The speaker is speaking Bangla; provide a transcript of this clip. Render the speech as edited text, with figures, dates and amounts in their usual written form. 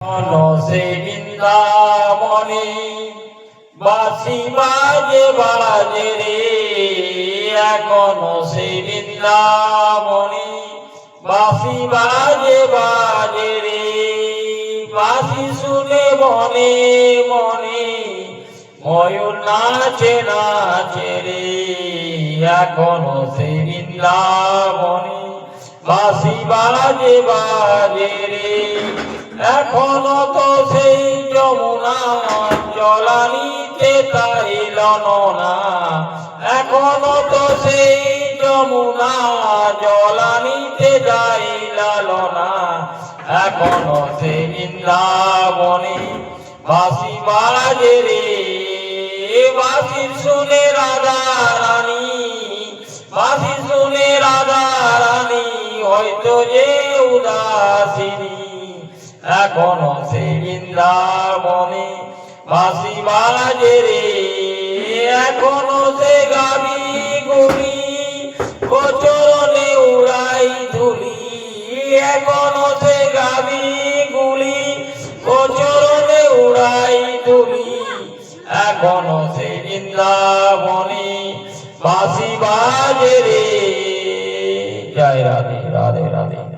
সে বৃন্দাবনে বাঁশি বাজে বাজে রে, এখনো সে বৃন্দাবনে বাঁশি বাজে বাজে রে। বাঁশি শুনে মনে মনে ময়ূর নাচে নাচে রে, এখনো সে বৃন্দাবনে বাঁশি বাজে বাজে রে। এখনো তো সেই যমুনা জলানিতে তাইল না, এখনো তো সেই যমুনা জলানিতে যাইল না, এখনো সে বৃন্দাবনে বাঁশি বাজে রে। বাঁশি শুনে রাধা রানী, বাঁশি শুনে রাধা রানী হয়তো যে উদাসিনী, এখনো সে বৃন্দাবনে বাঁশি বাজে রে। এখনো সে গাবি গুলি গোচরণে উড়াই ধুলি, এখনো সে গাবি গুলি গোচরণে উড়াই ধুলি, এখনো সে বৃন্দাবনে বাঁশি বাজে রে। জয় রাধে রাধে রাধে।